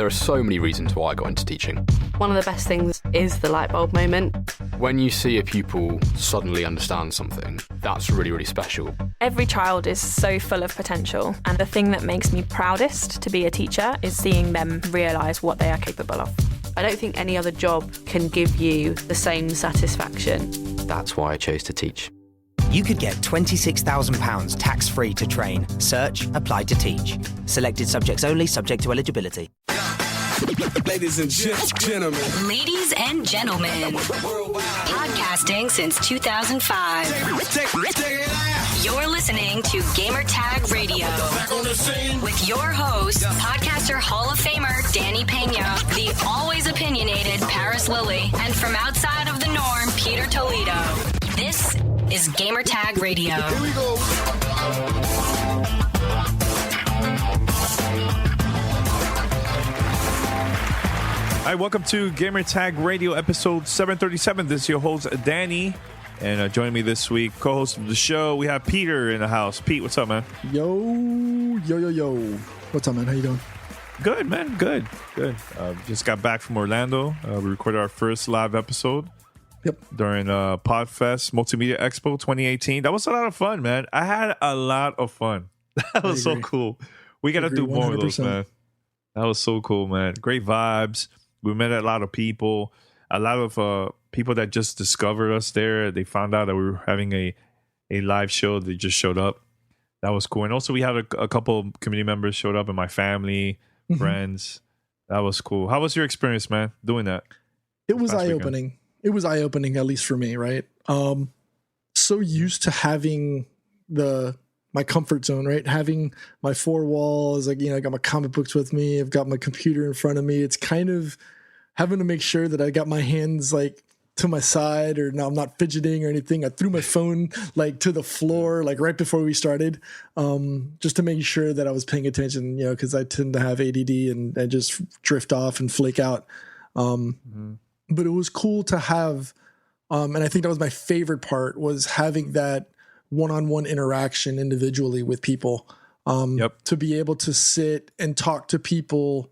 there are so many reasons why I got into teaching. One of the best things is the light bulb moment. When you see a pupil suddenly understand something, that's really, really special. Every child is so full of potential, and the thing that makes me proudest to be a teacher is seeing them realise what they are capable of. I don't think any other job can give you the same satisfaction. That's why I chose to teach. You could get £26,000 tax-free to train. Search, apply to teach. Selected subjects only, subject to eligibility. Ladies and gentlemen. Ladies and gentlemen. Podcasting since 2005. You're listening to Gamertag Radio. With your host, podcaster Hall of Famer Danny Pena, the always opinionated Paris Lilly, and from outside of the norm, Peter Toledo. This is Gamertag Radio. Here we go. Hi, welcome to Gamertag Radio episode 737. This is your host, Danny. And joining me this week, co-host of the show, we have Peter in the house. Pete, what's up, man? Yo. What's up, man? How you doing? Good, man. Good. Just got back from Orlando. We recorded our first live episode. Yep. During Podfest Multimedia Expo 2018. That was a lot of fun, man. I had a lot of fun. That was so cool. We got to do more of those, man. That was so cool, man. Great vibes. We met a lot of people. A lot of people that just discovered us there. They found out that we were having a live show. They just showed up. That was cool. And also we had a couple community members showed up, and my family, friends. That was cool. How was your experience, man, doing that? It was eye-opening. It was eye-opening, at least for me, right? So used to having my comfort zone, right? Having my four walls, like, I got my comic books with me. I've got my computer in front of me. It's kind of having to make sure that I got my hands like to my side, or now I'm not fidgeting or anything. I threw my phone like to the floor, like right before we started, just to make sure that I was paying attention, because I tend to have ADD and just drift off and flake out. But it was cool to have, and I think that was my favorite part, was having that one-on-one interaction individually with people. To be able to sit and talk to people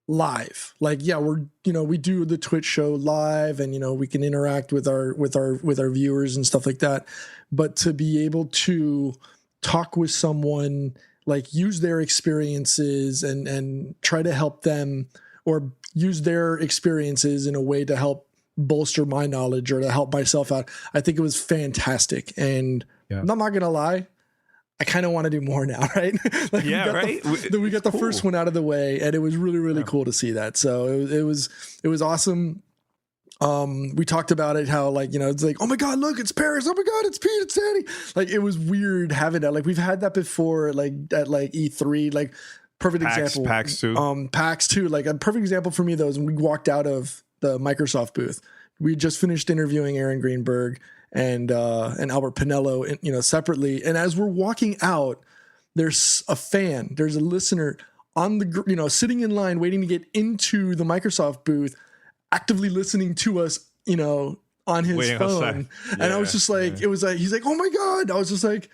live. Like, we do the Twitch show live, and we can interact with our viewers and stuff like that. But to be able to talk with someone, like use their experiences and try to help them, or use their experiences in a way to help bolster my knowledge or to help myself out. I think it was fantastic. And I'm not going to lie, I kind of want to do more now, right? We got the first one out of the way, and it was really, really cool to see that. So it was awesome. We talked about it, how it's like, oh my God, look, it's Paris. Oh my God, it's Pete, it's Danny. Like, it was weird having that. Like, we've had that before, like at like E3, like, perfect example. PAX 2. PAX 2. Like, a perfect example for me, though, is when we walked out of the Microsoft booth. We just finished interviewing Aaron Greenberg and Albert Pinello, separately. And as we're walking out, there's a listener on the, sitting in line waiting to get into the Microsoft booth, actively listening to us, on his phone. And I was just like, it was like, he's like, oh my God. I was just like,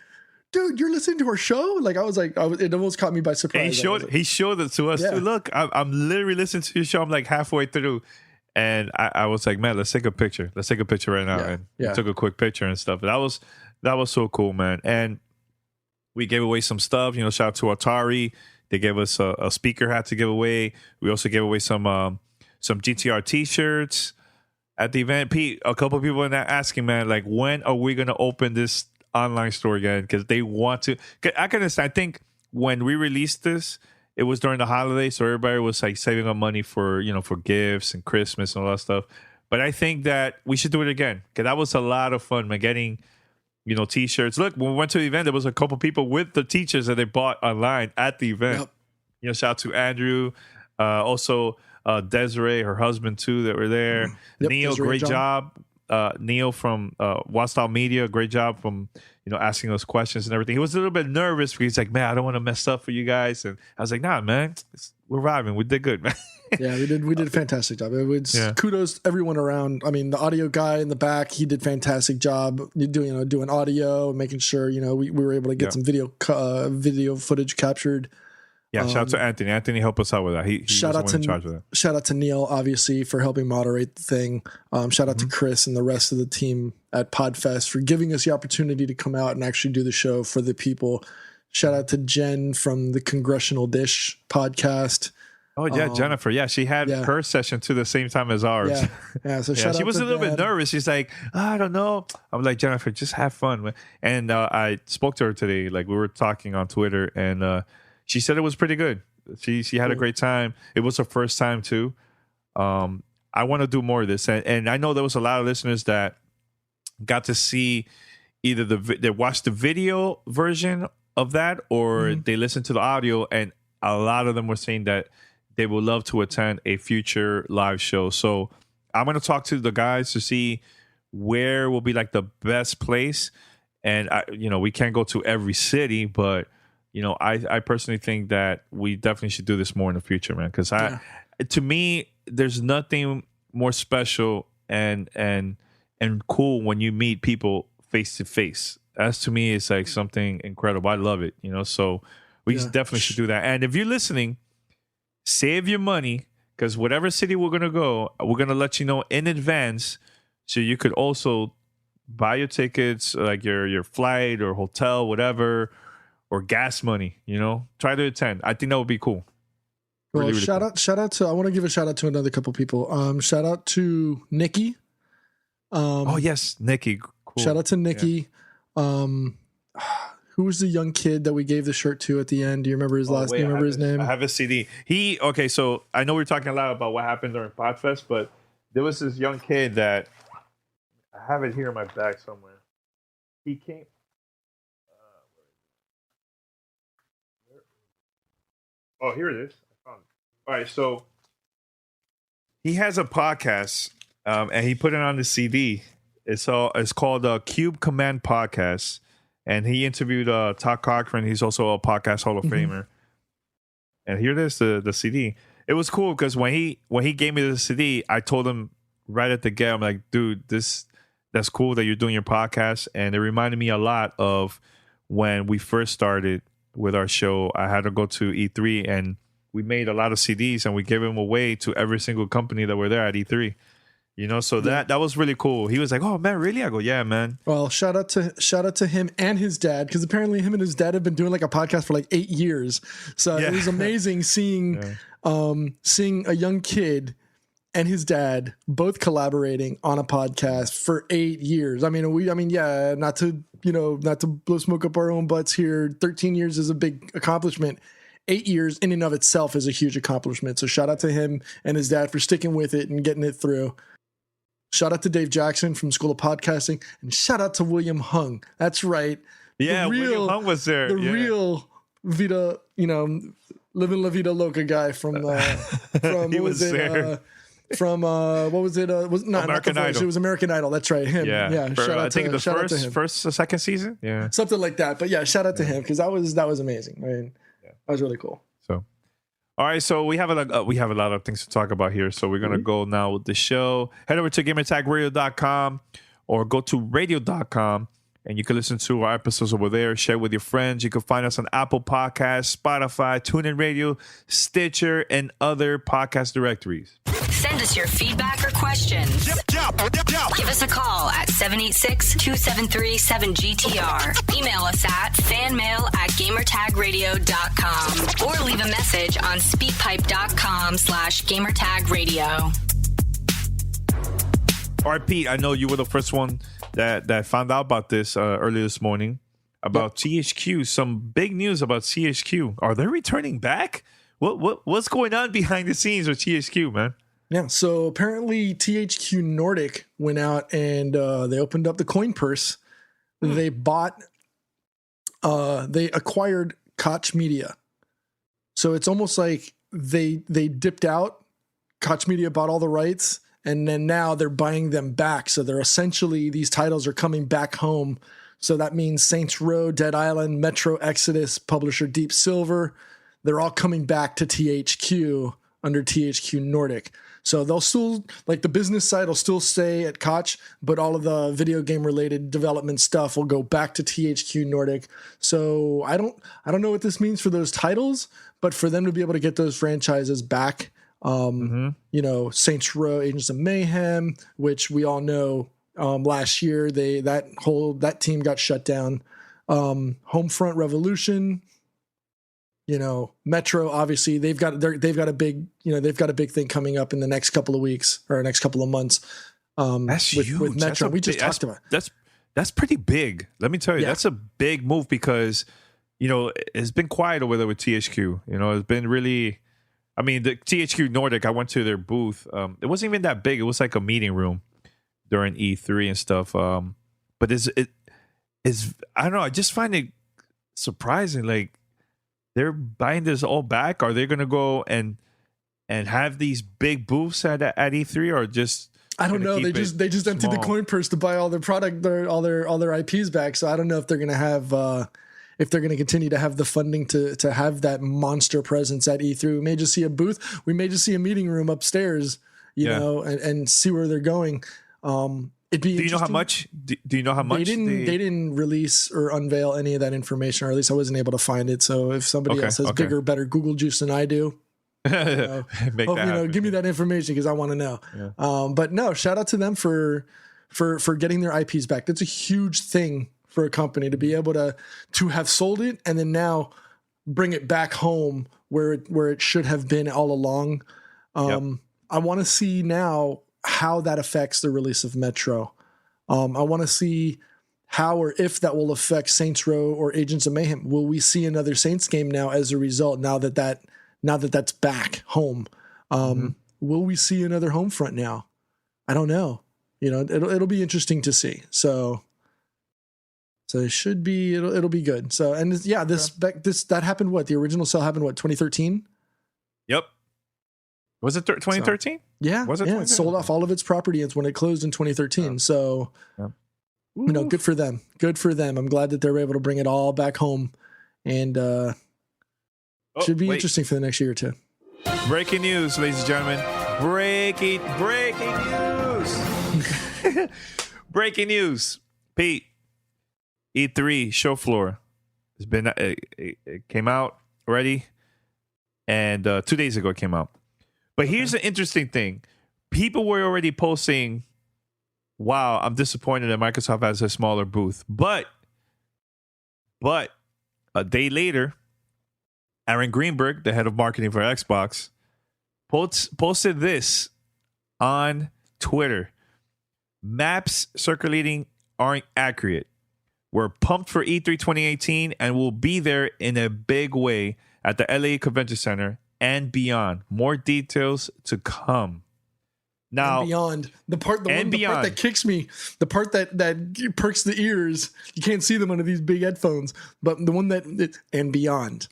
dude, you're listening to our show? Like, it almost caught me by surprise. He showed it to us too. Look, I'm literally listening to your show. I'm like halfway through, and I was like, man, let's take a picture. Let's take a picture right now. And we took a quick picture and stuff. That was so cool, man. And we gave away some stuff. Shout out to Atari. They gave us a speaker hat to give away. We also gave away some GTR T-shirts at the event. Pete, a couple of people in that asking, man, like, when are we gonna open this online store again? Because they want to. I can understand. I think when we released this, it was during the holidays, so everybody was like saving up money for for gifts and Christmas and all that stuff. But I think that we should do it again, because that was a lot of fun, man. Getting T-shirts. Look, when we went to the event, there was a couple people with the T-shirts that they bought online at the event. Shout out to Andrew, also Desiree, her husband too, that were there. Neil, Desiree, great job. Neil from Wastyle Media, great job from asking us questions and everything. He was a little bit nervous because he's like, man, I don't want to mess up for you guys. And I was like, nah, man, we're vibing. We did good, man. We did a fantastic job. Kudos to everyone around. I mean, the audio guy in the back, he did a fantastic job doing audio, making sure we were able to get some video footage captured. Yeah, shout out to Anthony. Anthony helped us out with that. He shout out to in charge of that. Shout out to Neil, obviously, for helping moderate the thing. Shout out to Chris and the rest of the team at Podfest for giving us the opportunity to come out and actually do the show for the people. Shout out to Jen from the Congressional Dish podcast. Oh yeah, Jennifer. Yeah, she had her session too the same time as ours. Yeah. So shout out she was to a little them. bit nervous. She's like, I don't know. I'm like, Jennifer, just have fun, man. And I spoke to her today. Like we were talking on Twitter, and she said it was pretty good. She had a great time. It was her first time too. I want to do more of this, and I know there was a lot of listeners that got to see either they watched the video version of that or they listened to the audio, and a lot of them were saying that they would love to attend a future live show. So I'm going to talk to the guys to see where will be like the best place. And we can't go to every city, but I personally think that we definitely should do this more in the future, man. Because to me, there's nothing more special and cool when you meet people face to face. That's to me is like something incredible. I love it, So we definitely should do that. And if you're listening, save your money, because whatever city we're gonna go, we're gonna let you know in advance, so you could also buy your tickets, like your flight or hotel, whatever, or gas money. Try to attend. I think that would be cool. Well, really shout out to. I want to give a shout out to another couple people. Shout out to Nikki. Oh yes, Nikki. Cool. Shout out to Nikki. Yeah. Who was the young kid that we gave the shirt to at the end? Do you remember his last name? Remember his name? I have a CD. So I know we're talking a lot about what happened during Podfest, but there was this young kid that I have it here in my bag somewhere. He came. Oh, here it is. I found it. All right, so he has a podcast, and he put it on the CD. It's called Cube Command Podcast. And he interviewed Todd Cochran. He's also a podcast Hall of Famer. And here it is, the CD. It was cool because when he gave me the CD, I told him right at the get, I'm like, dude, that's cool that you're doing your podcast. And it reminded me a lot of when we first started with our show. I had to go to E3, and we made a lot of CDs, and we gave them away to every single company that were there at E3. So that was really cool. He was like, "Oh man, really?" I go, "Yeah, man." Well, shout out to him and his dad, because apparently him and his dad have been doing like a podcast for like 8 years. So it was amazing seeing a young kid and his dad both collaborating on a podcast for 8 years. Not to blow smoke up our own butts here. 13 years is a big accomplishment. 8 years in and of itself is a huge accomplishment. So shout out to him and his dad for sticking with it and getting it through. Shout out to Dave Jackson from School of Podcasting, and shout out to William Hung. That's right. Yeah, William Hung was there. The real Vida, living La Vida Loca guy from he was there. What was it? Was not American Idol. It was American Idol. That's right. Him. Yeah. Shout out to the first or second season. Yeah. Something like that. But yeah, shout out to him, because that was amazing. I mean, that was really cool. So, all right. So we have a lot of things to talk about here. So we're gonna go now with the show. Head over to gamertagradio.com or go to radio.com. And you can listen to our episodes over there, share with your friends. You can find us on Apple Podcasts, Spotify, TuneIn Radio, Stitcher, and other podcast directories. Send us your feedback or questions. Give us a call at 786-273-7GTR. Email us at fanmail@gamertagradio.com or leave a message on speakpipe.com/gamertagradio. All right, Pete, I know you were the first one that found out about this earlier this morning about THQ. Some big news about THQ. Are they returning back? What's going on behind the scenes with THQ, man? Yeah, so apparently THQ Nordic went out and they opened up the coin purse. They acquired Koch Media. So it's almost like they dipped out. Koch Media bought all the rights, and then now they're buying them back. So they're essentially, these titles are coming back home. So that means Saints Row, Dead Island, Metro Exodus, publisher Deep Silver. They're all coming back to THQ under THQ Nordic. So they'll still, like, the business side will still stay at Koch, but all of the video game related development stuff will go back to THQ Nordic. So I don't know what this means for those titles, but for them to be able to get those franchises back, you know, Saints Row, Agents of Mayhem, which we all know last year that team got shut down. Homefront Revolution, you know, Metro, obviously they've got a big thing coming up in the next couple of weeks or next couple of months. That's huge. With Metro. We just talked about that's pretty big. Let me tell you, that's a big move because, you know, it's been quiet over there with THQ. You know, it's been really, I mean, the THQ Nordic, I went to their booth. It wasn't even that big. It was like a meeting room during E3 and stuff. But it is, I don't know, I just find it surprising. Like, they're buying this all back. Are they going to go and have these big booths at E3, or just? I don't know. They just emptied the coin purse to buy all their product, all their IPs back. So I don't know if they're going to have if they're going to continue to have the funding to have that monster presence at E3. We may just see a booth. We may just see a meeting room upstairs, you know, and see where they're going. Do you know how much? Do you know how much? They didn't release or unveil any of that information, or at least I wasn't able to find it. So if somebody else has bigger, better Google juice than I do, give me that information because I want to know. Yeah. But no, shout out to them for getting their IPs back. That's a huge thing for a company to be able to have sold it and then now bring it back home where it should have been all along. I want to see now how that affects the release of Metro. I want to see how or if that will affect Saints Row or Agents of Mayhem. Will we see another Saints game now as a result? Now that that's back home, will we see another Homefront now? I don't know. You know, it'll be interesting to see. So it should be it'll be good. So that happened. What the original sale happened? What 2013? Yep. Was it 2013? Yeah. Was it? Yeah. It sold off all of its property when it closed in 2013. So, you know, good for them. Good for them. I'm glad that they were able to bring it all back home, and should be interesting for the next year or two. Breaking news, ladies and gentlemen. Breaking news. Breaking news. Pete, E3 show floor has been. It came out already, and 2 days ago it came out. But here's the interesting thing. People were already posting, wow, I'm disappointed that Microsoft has a smaller booth. But a day later, Aaron Greenberg, the head of marketing for Xbox, posted this on Twitter. Maps circulating aren't accurate. We're pumped for E3 2018 and we'll be there in a big way at the LA Convention Center and beyond. More details to come. Now, and beyond the part that kicks me, the part that perks the ears. You can't see them under these big headphones, but the one and beyond.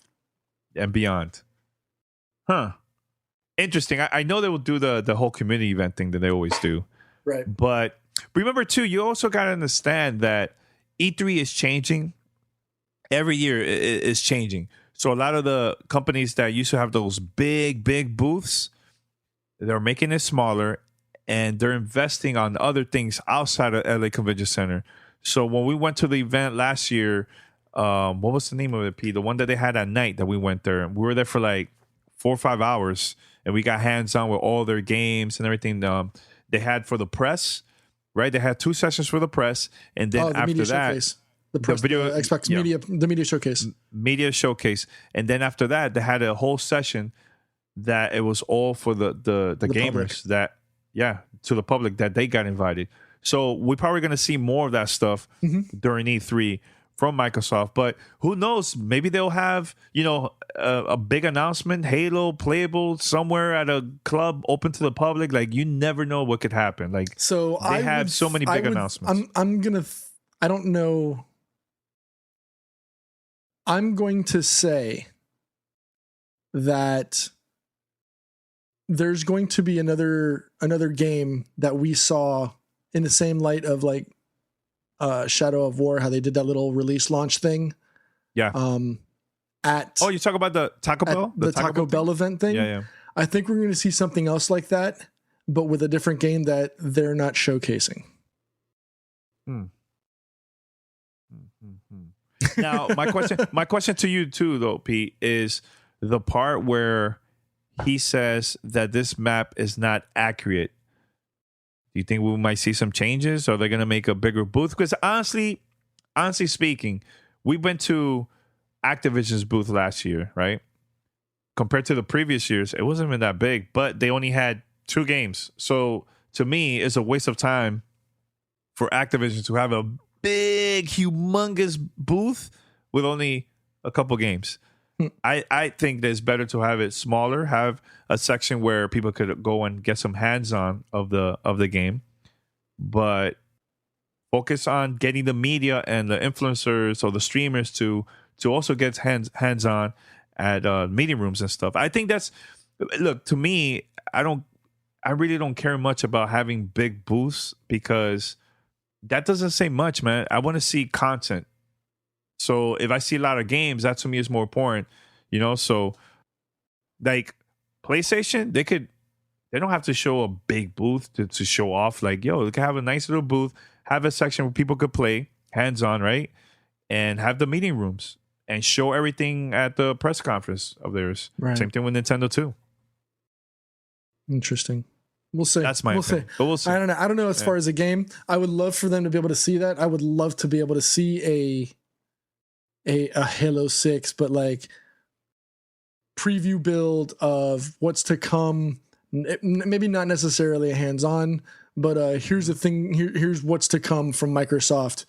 Huh? Interesting. I know they will do the whole community event thing that they always do, right? But remember too, you also got to understand that E3 is changing every year. It is changing. So a lot of the companies that used to have those big booths, they're making it smaller and they're investing on other things outside of LA Convention Center. So when we went to the event last year, what was the name of it, P? The one that they had at night that we went there. We were there for like 4 or 5 hours and we got hands-on with all their games and everything they had for the press, right? They had 2 sessions for the press. And then after that... Showcase. The Xbox media showcase. And then after that, they had a whole session that it was all for the gamers public. To the public that they got invited. So we're probably going to see more of that stuff during E3 from Microsoft. But who knows? Maybe they'll have, you know, a big announcement, Halo playable somewhere at a club open to the public. Like, you never know what could happen. Like, so they have so many big announcements. I don't know. I'm going to say that there's going to be another game that we saw in the same light of like Shadow of War, how they did that little release launch thing. Yeah. You talk about the Taco Bell? The Taco Bell event thing? Yeah. I think we're going to see something else like that, but with a different game that they're not showcasing. Now, my question to you too, though, Pete, is the part where he says that this map is not accurate. Do you think we might see some changes? Or are they going to make a bigger booth? Because honestly speaking, we went to Activision's booth last year, right? Compared to the previous years, it wasn't even that big, but they only had 2 games. So to me, it's a waste of time for Activision to have a big, humongous booth with only a couple games. I think that it's better to have it smaller, have a section where people could go and get some hands-on of the game, but focus on getting the media and the influencers or the streamers to also get hands-on at meeting rooms and stuff. I think that's, look, to me, I really don't care much about having big booths because that doesn't say much, man. I want to see content. So if I see a lot of games, that to me is more important, So like PlayStation, they don't have to show a big booth to show off. Like, yo, they can have a nice little booth, have a section where people could play hands-on, right? And have the meeting rooms and show everything at the press conference of theirs. Right. Same thing with Nintendo too. Interesting. We'll see. That's my opinion. But we'll see. I don't know. As far as a game, I would love for them to be able to see that. I would love to be able to see a Halo 6, but like preview build of what's to come. Maybe not necessarily a hands-on, but here's the thing. Here's what's to come from Microsoft.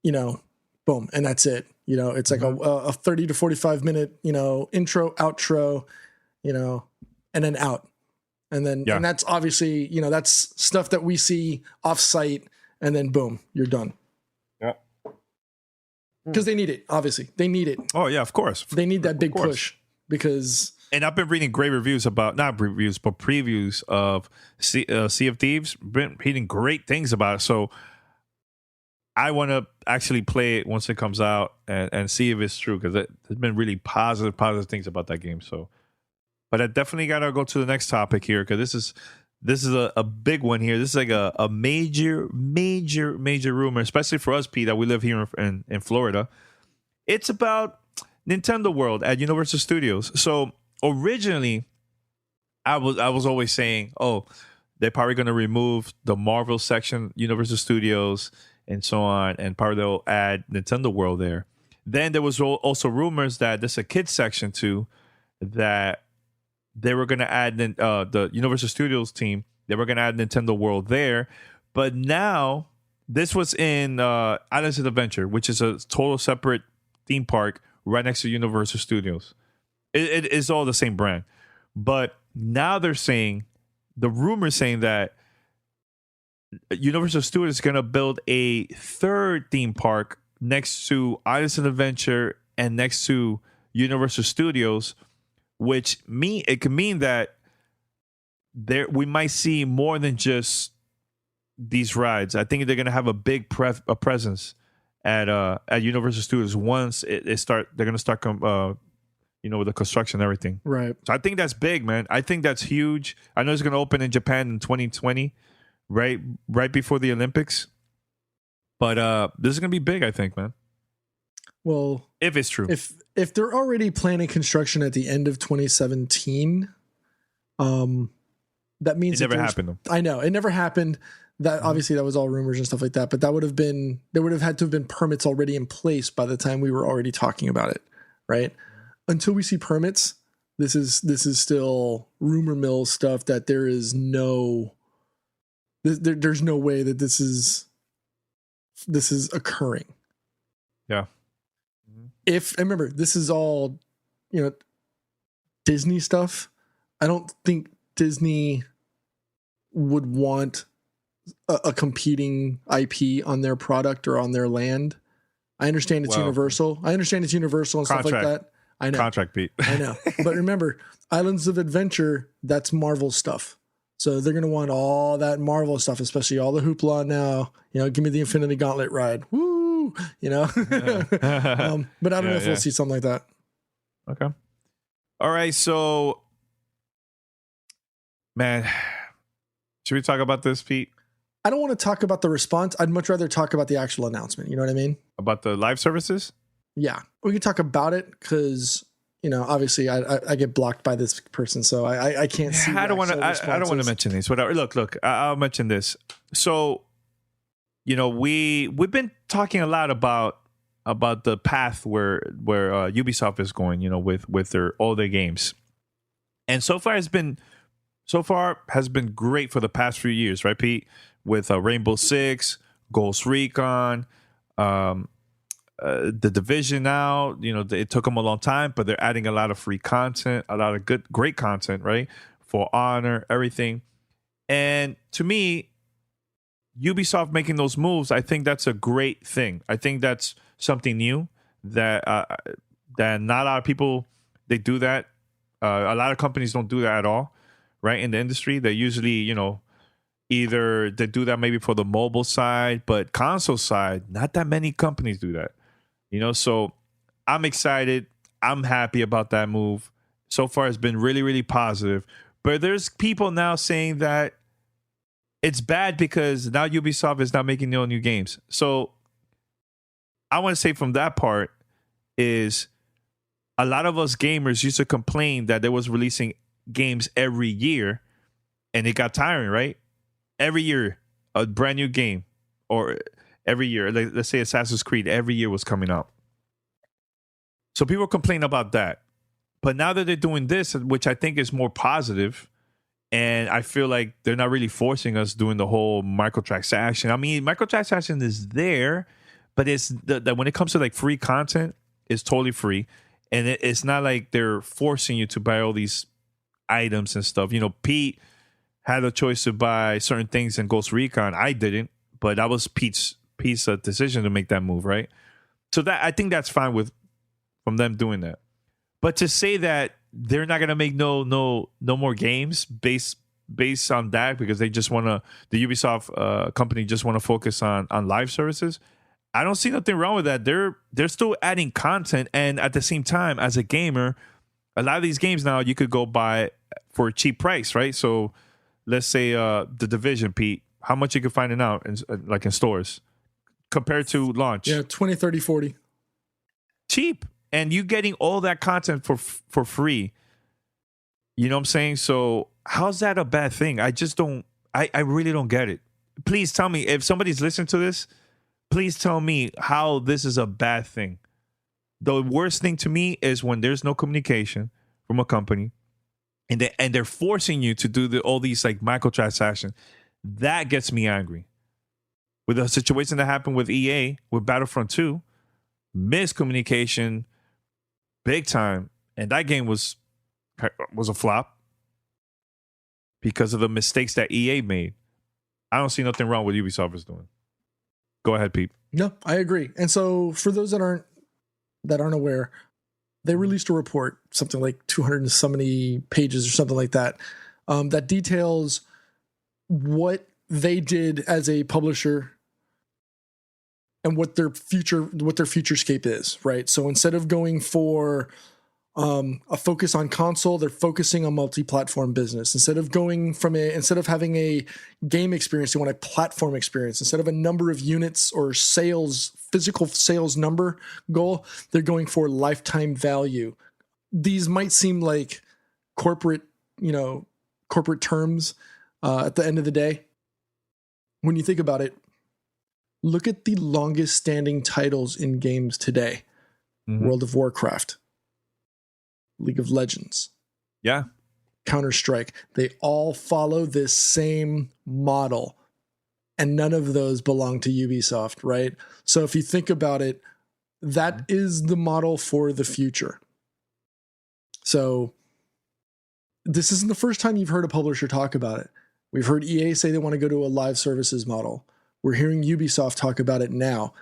Boom, and that's it. It's like a 30 to 45 minute, intro, outro, and then out. And then, and that's obviously, that's stuff that we see offsite, and then boom, you're done. Yeah. Because they need it, obviously. They need it. Oh, yeah, of course. They need that big push because. And I've been reading great reviews about, not reviews, but previews of Sea of Thieves. Been reading great things about it. So I want to actually play it once it comes out and see if it's true, because there's been really positive things about that game. So. But I definitely got to go to the next topic here, because this is a big one here. This is like a major rumor, especially for us, Pete, that we live here in Florida. It's about Nintendo World at Universal Studios. So originally, I was always saying, oh, they're probably going to remove the Marvel section, Universal Studios, and so on, and probably they'll add Nintendo World there. Then there was also rumors that there's a kids section too, that they were going to add the Universal Studios team. They were going to add Nintendo World there. But now, this was in Islands of Adventure, which is a total separate theme park right next to Universal Studios. It is all the same brand. But now they're saying, the rumor's saying that Universal Studios is going to build a third theme park next to Islands of Adventure and next to Universal Studios, which it could mean that we might see more than just these rides. I think they're going to have a big presence at Universal Studios once they're going to start with the construction and everything. Right. So I think that's big, man. I think that's huge. I know it's going to open in Japan in 2020, right before the Olympics. But this is going to be big, I think, man. Well, if it's true. If they're already planning construction at the end of 2017, that means it never happened. I know it never happened. That obviously that was all rumors and stuff like that. But there would have had to have been permits already in place by the time we were already talking about it, right? Until we see permits, this is still rumor mill stuff. That there is there's no way that this is occurring. Yeah. Remember, this is all, Disney stuff. I don't think Disney would want a competing IP on their product or on their land. I understand it's Universal. And stuff like that. I know. Contract, Pete. I know. But remember, Islands of Adventure, that's Marvel stuff. So they're going to want all that Marvel stuff, especially all the hoopla now. Give me the Infinity Gauntlet ride. Woo! But I don't know if we'll see something like that. Okay. All right. So Man, should we talk about this, Pete? I don't want to talk about the response. I'd much rather talk about the actual announcement. You know what I mean? About the live services? Yeah. We can talk about it because, obviously I get blocked by this person, so I can't see. I don't want to mention these. Whatever. Look, I'll mention this. So, we've been talking a lot about the path where Ubisoft is going, with all their games. And so far has been great for the past few years, right, Pete? With Rainbow Six, Ghost Recon, The Division now. It took them a long time, but they're adding a lot of free content, a lot of great content, right? For Honor, everything. And to me, Ubisoft making those moves, I think that's a great thing. I think that's something new that not a lot of people, they do that. A lot of companies don't do that at all, right? In the industry, they usually, either they do that maybe for the mobile side, but console side, not that many companies do that. So I'm excited. I'm happy about that move. So far, it's been really, really positive. But there's people now saying that it's bad because now Ubisoft is not making no new games. So I want to say from that part is a lot of us gamers used to complain that they was releasing games every year and it got tiring, right? Every year, a brand new game, or every year, let's say Assassin's Creed, every year was coming out. So people complain about that. But now that they're doing this, which I think is more positive, and I feel like they're not really forcing us doing the whole microtransaction. I mean, microtransaction is there, but it's that when it comes to like free content, it's totally free. And it's not like they're forcing you to buy all these items and stuff. Pete had a choice to buy certain things in Ghost Recon. I didn't, but that was Pete's decision to make that move, right? So that I think that's fine from them doing that. But to say that they're not gonna make no more games based on that because they just the Ubisoft company just want to focus on live services, I don't see nothing wrong with that. They're still adding content, and at the same time, as a gamer, a lot of these games now you could go buy for a cheap price, right? So let's say The Division, Pete, how much you can find it now in stores compared to launch? Yeah, 20, 30, 40. Cheap. And you getting all that content for free. You know what I'm saying? So how's that a bad thing? I just don't, I really don't get it. Please tell me, if somebody's listening to this, please tell me how this is a bad thing. The worst thing to me is when there's no communication from a company and they're forcing you to do all these like microtransactions. That gets me angry. With the situation that happened with EA, with Battlefront 2, miscommunication, big time. And that game was a flop because of the mistakes that EA made. I don't see nothing wrong with Ubisoft is doing. Go ahead, Pete. No, I agree. And so for those that aren't aware, they released a report, something like 270 pages or something like that, that details what they did as a publisher and what their futurescape is, right? So instead of going for a focus on console, they're focusing on multi-platform business. Instead of having a game experience, they want a platform experience. Instead of a number of units or physical sales number goal, they're going for lifetime value. These might seem like corporate terms at the end of the day. When you think about it, look at the longest standing titles in games today. Mm-hmm. World of Warcraft, League of Legends, Counter-Strike. They all follow this same model, and none of those belong to Ubisoft, right? So if you think about it, that is the model for the future. So this isn't the first time you've heard a publisher talk about it. We've heard EA say they want to go to a live services model. We're hearing Ubisoft talk about it now.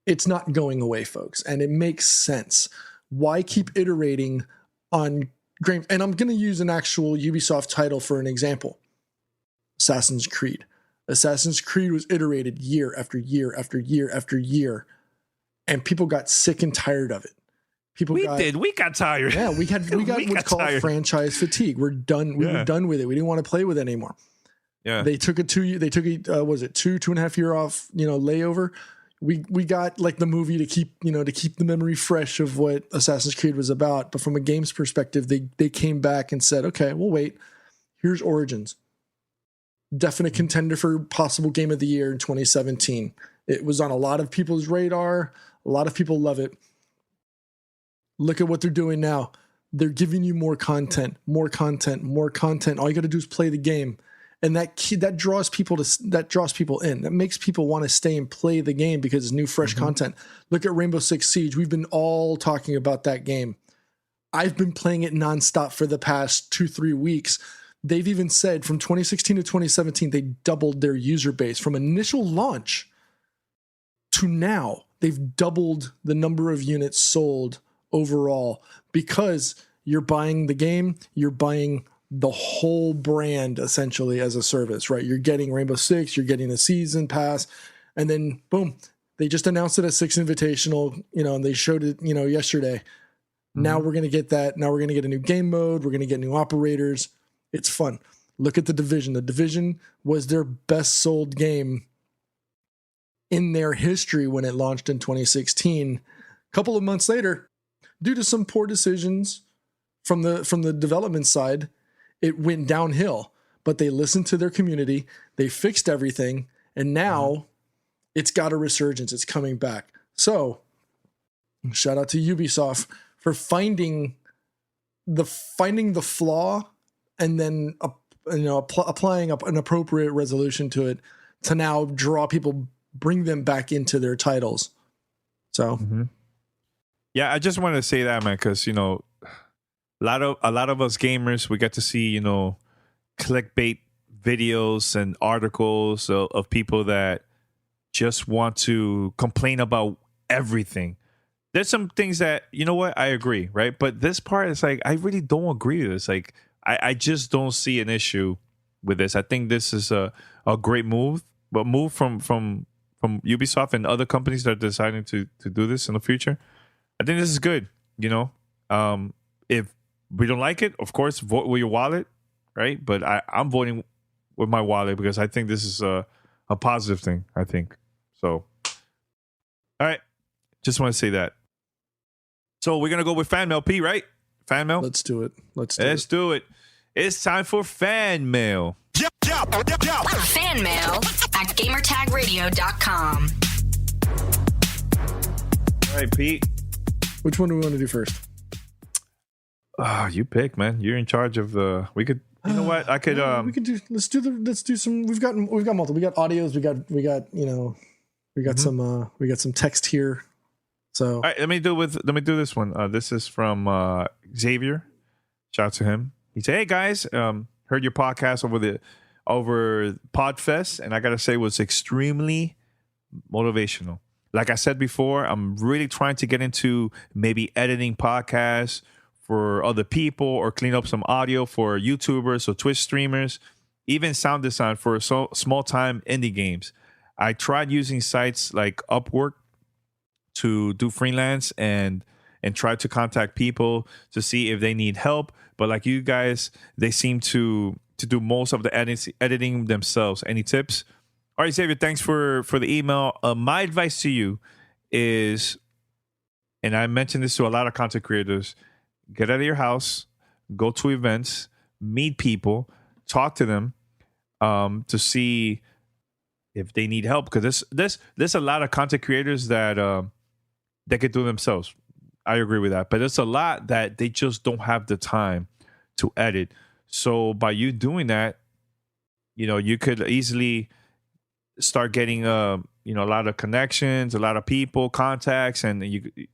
It's not going away, folks, and it makes sense. Why keep iterating on game? And I'm going to use an actual Ubisoft title for an example. Assassin's Creed. Assassin's Creed was iterated year after year after year after year, and people got sick and tired of it. We got tired. Yeah, we got what's called tired. Franchise fatigue. We're done. We were done with it. We didn't want to play with it anymore. Yeah. They took a 2.5 year off, layover. We got like the movie to keep the memory fresh of what Assassin's Creed was about. But from a game's perspective, they came back and said, okay, we'll wait. Here's Origins. Definite contender for possible game of the year in 2017. It was on a lot of people's radar. A lot of people love it. Look at what they're doing now. They're giving you more content. All you got to do is play the game. And that draws people in. That makes people want to stay and play the game because it's new, fresh content. Look at Rainbow Six Siege. We've been all talking about that game. I've been playing it nonstop for the past 2-3 weeks. They've even said from 2016 to 2017, they doubled their user base. From initial launch to now, they've doubled the number of units sold overall because you're buying the game, you're buying the whole brand essentially as a service, right? You're getting Rainbow Six, you're getting a season pass, and then boom, they just announced it as Six Invitational, and they showed it, yesterday. Now we're going to get that. Now we're going to get a new game mode. We're going to get new operators. It's fun. Look at The Division. The Division was their best sold game in their history when it launched in 2016. A couple of months later, due to some poor decisions from the development side, it went downhill. But they listened to their community, they fixed everything, and now it's got a resurgence. It's coming back. So, shout out to Ubisoft for finding the flaw and then applying an appropriate resolution to it to now draw people, bring them back into their titles. So. Yeah, I just wanted to say that, man, because a lot of us gamers, we get to see clickbait videos and articles of people that just want to complain about everything. There's some things that I agree, right? But this part is like I really don't agree with this. Like I just don't see an issue with this. I think this is a great move, but move from Ubisoft and other companies that are deciding to do this in the future. I think this is good, if we don't like it, of course, vote with your wallet, right? But I'm voting with my wallet because I think this is a positive thing, I think. So, all right. Just want to say that. So we're going to go with fan mail, P, right? Fan mail? Let's do it. Let's do it. It's time for fan mail. Fan mail at gamertagradio.com. All right, Pete. Which one do we want to do first? You pick, man. You're in charge of the. We could. You know what? I could. We could do. Let's do some. We've got multiple. We got audios. We got some text here. So. All right. Let me do this one. This is from Xavier. Shout out to him. He said, "Hey guys, heard your podcast over Podfest, and I gotta say, it was extremely motivational. Like I said before, I'm really trying to get into maybe editing podcasts for other people or clean up some audio for YouTubers or Twitch streamers, even sound design for small-time indie games. I tried using sites like Upwork to do freelance and try to contact people to see if they need help. But like you guys, they seem to do most of the editing themselves. Any tips?" All right, Xavier, thanks for the email. My advice to you is, and I mentioned this to a lot of content creators, get out of your house, go to events, meet people, talk to them to see if they need help. Because there's a lot of content creators that could do themselves. I agree with that. But there's a lot that they just don't have the time to edit. So by you doing that, you could easily start getting a lot of connections, a lot of people, contacts, and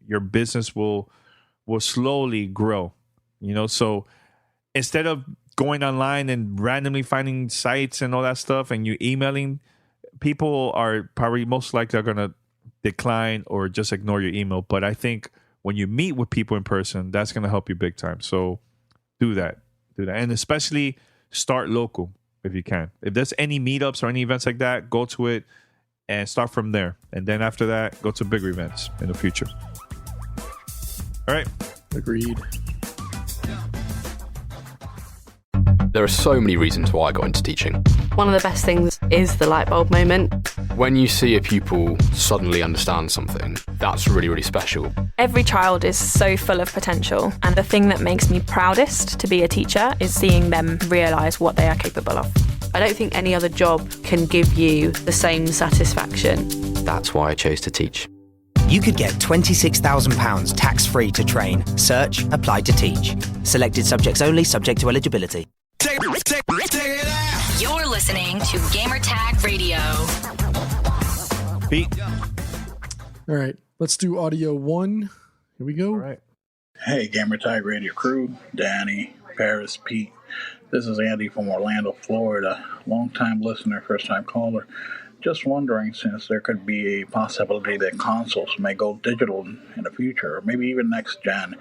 your business will slowly grow. So instead of going online and randomly finding sites and all that stuff and you emailing, people are probably most likely going to decline or just ignore your email. But I think when you meet with people in person, that's going to help you big time. So do that. And especially start local if you can. If there's any meetups or any events like that, go to it and start from there. And then after that, go to bigger events in the future. All All right. Agreed. There are so many reasons why I got into teaching. One of the best things is the light bulb moment. When you see a pupil suddenly understand something, that's really, really special. Every child is so full of potential, and the thing that makes me proudest to be a teacher is seeing them realise what they are capable of. I don't think any other job can give you the same satisfaction. That's why I chose to teach. You could get £26,000 tax-free to train, search, apply to teach. Selected subjects only, subject to eligibility. You're listening to Gamertag Radio. Pete. All right, let's do audio 1. Here we go. All right. Hey, Gamertag Radio crew, Danny, Paris, Pete. This is Andy from Orlando, Florida. Long-time listener, first-time caller. Just wondering, since there could be a possibility that consoles may go digital in the future, or maybe even next gen,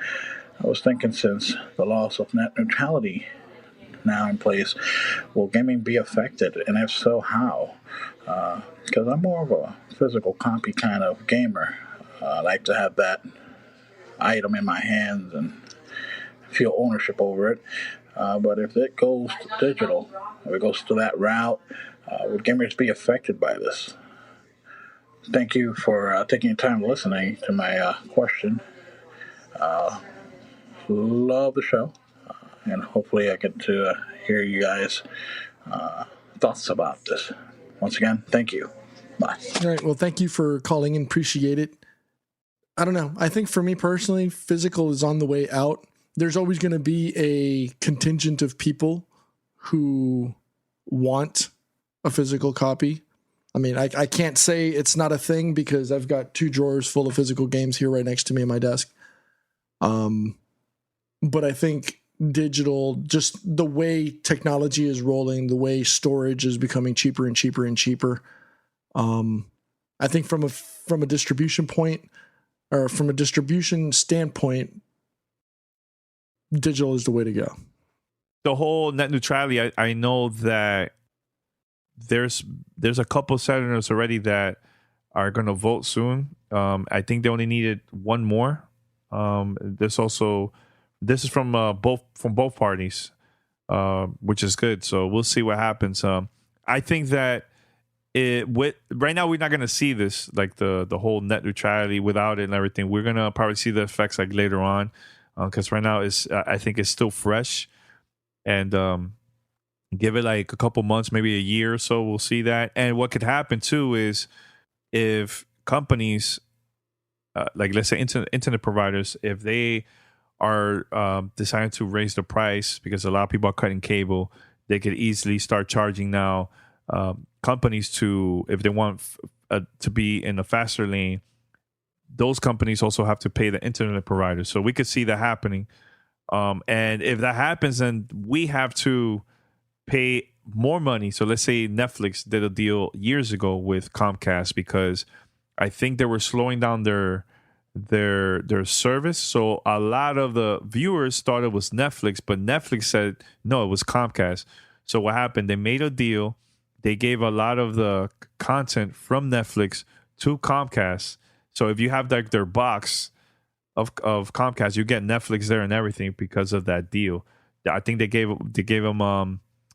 I was thinking, since the loss of net neutrality now in place, will gaming be affected, and if so, how? Because I'm more of a physical copy kind of gamer. I like to have that item in my hands and feel ownership over it. But if it goes to digital, if it goes to that route, would gamers be affected by this? Thank you for taking your time listening to my question. Love the show, and hopefully I get to hear you guys' thoughts about this. Once again, thank you. Bye. All right, well, thank you for calling in. Appreciate it. I don't know. I think for me personally, physical is on the way out. There's always going to be a contingent of people who want a physical copy. I mean, I can't say it's not a thing because I've got 2 drawers full of physical games here right next to me on my desk. But I think digital, just the way technology is rolling, the way storage is becoming cheaper and cheaper and cheaper. I think from a distribution point, or from a distribution standpoint, digital is the way to go. The whole net neutrality, I know that there's a couple senators already that are going to vote soon. I think they only needed one more. This is from both parties, which is good. So we'll see what happens. I think that right now we're not going to see this, like the whole net neutrality without it and everything. We're going to probably see the effects like later on, because right now I think it's still fresh, and give it like a couple months, maybe a year or so, we'll see that. And what could happen too is if companies, like let's say internet providers, if they are deciding to raise the price because a lot of people are cutting cable, they could easily start charging now companies to, if they want to be in a faster lane, those companies also have to pay the internet providers. So we could see that happening. And if that happens, then we have to pay more money. So let's say Netflix did a deal years ago with Comcast because I think they were slowing down their service. So a lot of the viewers thought it was Netflix, but Netflix said no, it was Comcast. So what happened? They made a deal. They gave a lot of the content from Netflix to Comcast. So if you have like their box of Comcast, you get Netflix there and everything because of that deal. I think they gave them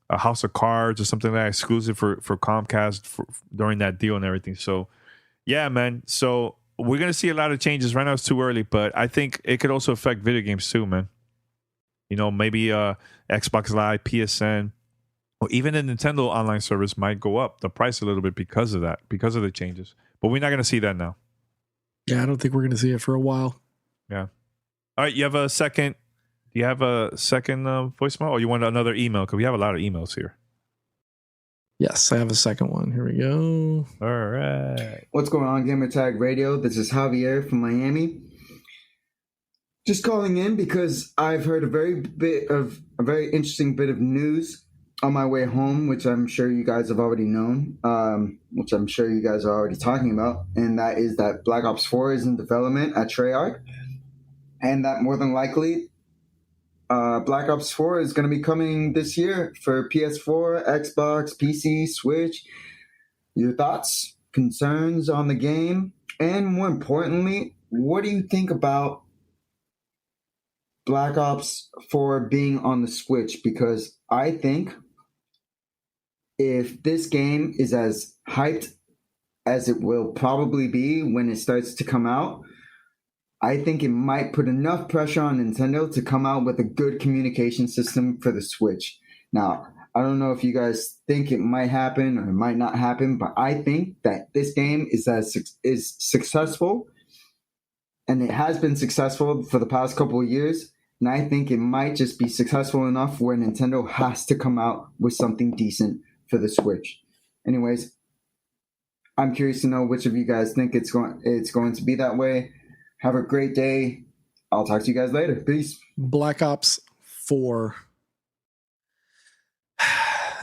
a House of Cards or something like that exclusive for Comcast during that deal and everything. So yeah, man. So we're going to see a lot of changes. Right now it's too early, but I think it could also affect video games too, man. You know, maybe Xbox Live, PSN, or even the Nintendo online service might go up the price a little bit because of that, because of the changes. But we're not going to see that now. Yeah, I don't think we're going to see it for a while. Yeah. All right, you have a second. Do you have a second voicemail, or you want another email? Because we have a lot of emails here. Yes, I have a second one. Here we go. All right. What's going on, Gamertag Radio? This is Javier from Miami. Just calling in because I've heard a very interesting bit of news on my way home, which I'm sure you guys have already known, which I'm sure you guys are already talking about, and that is that Black Ops 4 is in development at Treyarch, and that more than likely Black Ops 4 is going to be coming this year for PS4, Xbox, PC, Switch. Your thoughts, concerns on the game, and more importantly, what do you think about Black Ops 4 being on the Switch because I think if this game is as hyped as it will probably be when it starts to come out, I think it might put enough pressure on Nintendo to come out with a good communication system for the Switch. Now, I don't know if you guys think it might happen or it might not happen, but I think that this game is successful, and it has been successful for the past couple of years. And I think it might just be successful enough where Nintendo has to come out with something decent for the Switch. Anyways, I'm curious to know which of you guys think it's going to be that way. Have a great day. I'll talk to you guys later. Peace. Black Ops 4.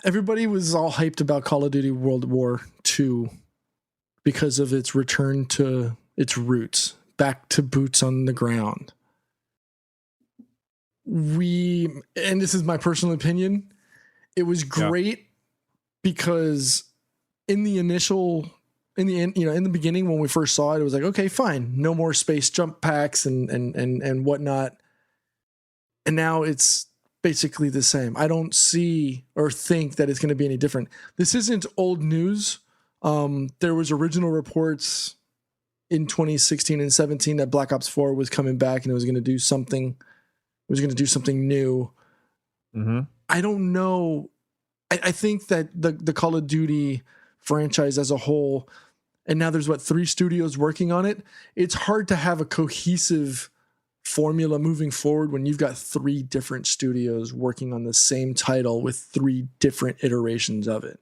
Everybody was all hyped about Call of Duty World War II because of its return to its roots, back to boots on the ground. And this is my personal opinion, it was great because in the beginning when we first saw it, it was like, okay, fine, no more space jump packs and whatnot. And now it's basically the same. I don't see or think that it's going to be any different. This isn't old news. There was original reports in 2016 and 17 that Black Ops 4 was coming back and it was going to do something. It was going to do something new. Mm-hmm. I don't know. I think that the Call of Duty franchise as a whole, and now there's 3 studios working on it. It's hard to have a cohesive formula moving forward when you've got 3 different studios working on the same title with 3 different iterations of it.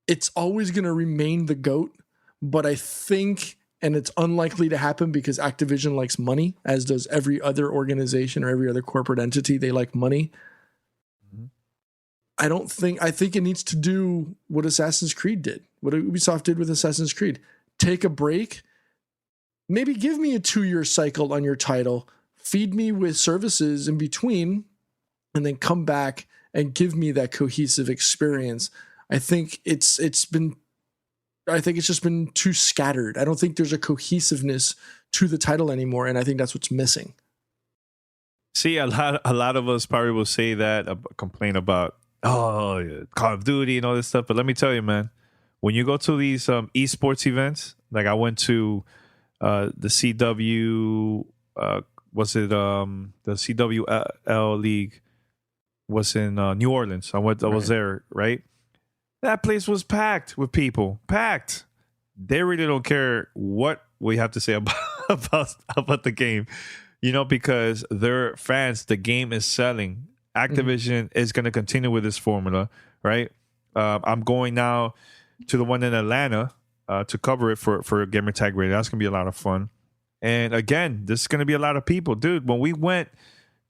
It's always going to remain the GOAT, but I think, and it's unlikely to happen because Activision likes money, as does every other organization or every other corporate entity. They like money. Mm-hmm. I think it needs to do what Assassin's Creed did, what Ubisoft did with Assassin's Creed. Take a break. Maybe give me a 2-year cycle on your title, feed me with services in between, and then come back and give me that cohesive experience. I think it's just been too scattered. I don't think there's a cohesiveness to the title anymore, and I think that's what's missing. See, a lot of us probably will say that, complain about Call of Duty and all this stuff. But let me tell you, man, when you go to these esports events, like I went to the CW, the CWL League was in New Orleans. I was there, right? That place was packed with people. Packed. They really don't care what we have to say about the game, because they're fans. The game is selling. Activision is going to continue with this formula, right? I'm going now to the one in Atlanta to cover it for Gamer Tag Radio. That's going to be a lot of fun. And again, this is going to be a lot of people. Dude, when we went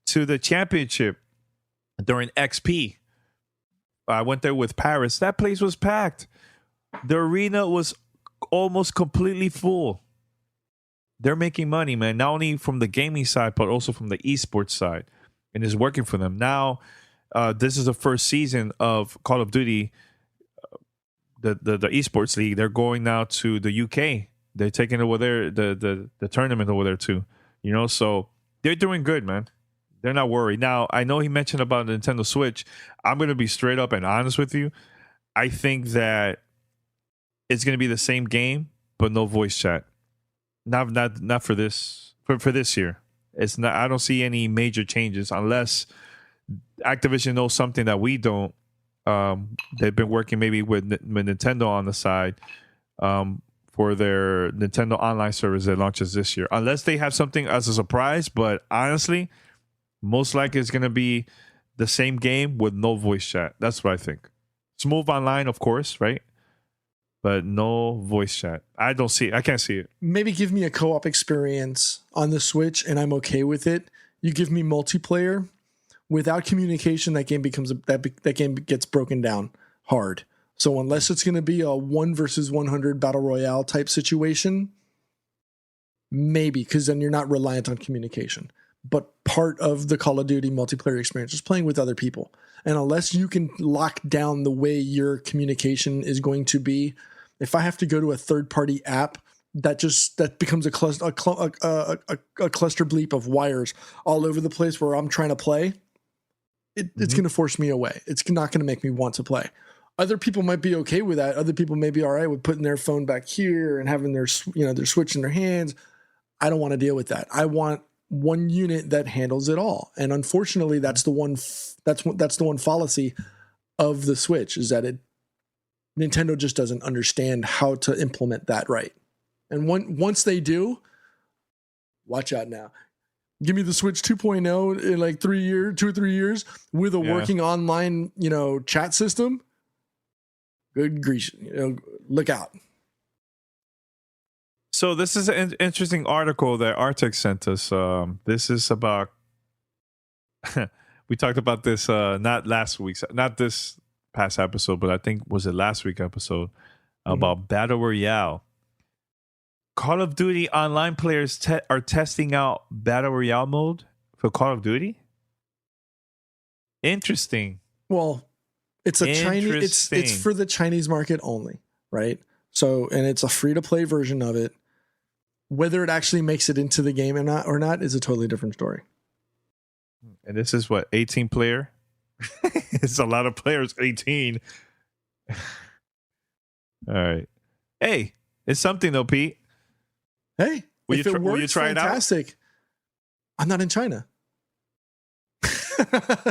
to the championship during XP, I went there with Paris. That place was packed. The arena was almost completely full. They're making money, man, not only from the gaming side, but also from the esports side. And it's working for them. Now, this is the first season of Call of Duty, the esports league. They're going now to the UK. They're taking over there, the tournament over there too. So they're doing good, man. They're not worried. Now, I know he mentioned about the Nintendo Switch. I'm going to be straight up and honest with you. I think that it's going to be the same game, but no voice chat. Not for this year. It's not. I don't see any major changes unless Activision knows something that we don't. They've been working maybe with Nintendo on the side for their Nintendo Online service that launches this year. Unless they have something as a surprise, but honestly, most likely it's going to be the same game with no voice chat. That's what I think. Smooth online, of course, right? But no voice chat. I can't see it. Maybe give me a co-op experience on the Switch and I'm okay with it. You give me multiplayer without communication, that game gets broken down hard. So unless it's going to be a 1 versus 100 battle royale type situation, maybe, because then you're not reliant on communication. But part of the Call of Duty multiplayer experience is playing with other people. And unless you can lock down the way your communication is going to be, if I have to go to a third-party app that becomes a cluster bleep of wires all over the place where I'm trying to play. It's going to force me away. It's not going to make me want to play. Other people might be okay with that. Other people may be all right with putting their phone back here and having their Switch in their hands. I don't want to deal with that. I want one unit that handles it all. And unfortunately, that's the one fallacy of the Switch, is that Nintendo just doesn't understand how to implement that right. And once they do, watch out now. Give me the Switch 2.0 in like 2 or 3 years with a working online, chat system. Good grief, look out. So this is an interesting article that Arctic sent us. This is about, we talked about this not this past episode, but I think was it last week episode about Battle Royale. Call of Duty online players are testing out Battle Royale mode for Call of Duty. Interesting. Well, it's a Chinese. It's for the Chinese market only, right? So, and it's a free to play version of it. Whether it actually makes it into the game or not is a totally different story. And this is what, 18 player? It's a lot of players. 18. All right. Hey, it's something though, Pete. Hey, will you try fantastic. It out? I'm not in China.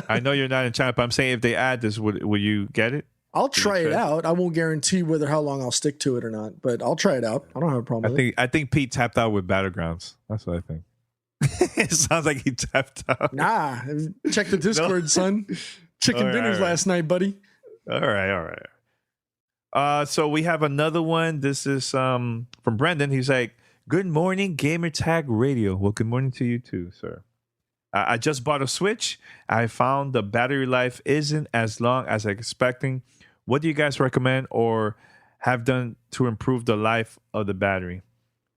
I know you're not in China, but I'm saying if they add this, will you get it? I'll try it out. I won't guarantee how long I'll stick to it or not, but I'll try it out. I don't have a problem with it. I think Pete tapped out with Battlegrounds. That's what I think. It sounds like he tapped out. Nah, check the Discord, son. Chicken dinners last night, buddy. All right. So we have another one. This is from Brendan. He's like, "Good morning, Gamertag Radio." Well, good morning to you too, sir. I just bought a Switch. I found the battery life isn't as long as I'm expecting. What do you guys recommend or have done to improve the life of the battery?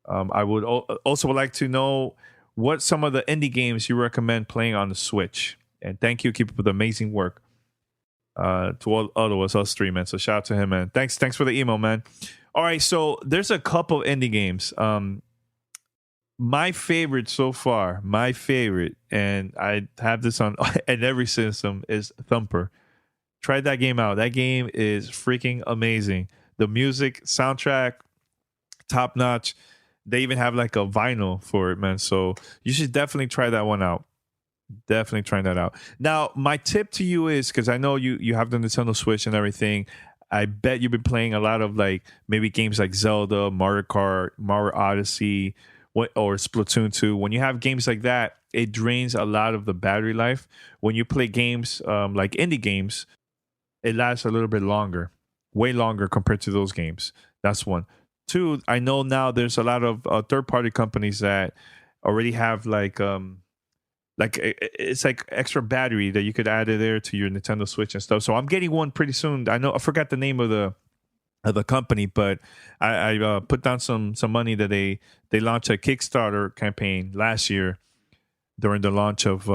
I would also like to know what some of the indie games you recommend playing on the Switch. And thank you. Keep up with amazing work. To all of us three, man. So shout out to him, man. Thanks for the email, man. All right, so there's a couple indie games. My favorite so far, and I have this on at every system, is Thumper. Try that game out. That game is freaking amazing. The music, soundtrack, top notch. They even have like a vinyl for it, man. So you should definitely try that one out. Definitely trying that out. Now, my tip to you is, because I know you have the Nintendo Switch and everything, I bet you've been playing a lot of like maybe games like Zelda, Mario Kart, Mario Odyssey, or Splatoon 2. When you have games like that, it drains a lot of the battery life. When you play games like indie games, it lasts a little bit longer, way longer compared to those games. That's one. Two, I know now there's a lot of third-party companies that already have like it's like extra battery that you could add it there to your Nintendo Switch and stuff. So I'm getting one pretty soon. I know I forgot the name of the company, but I put down some money that they launched a Kickstarter campaign last year during the launch of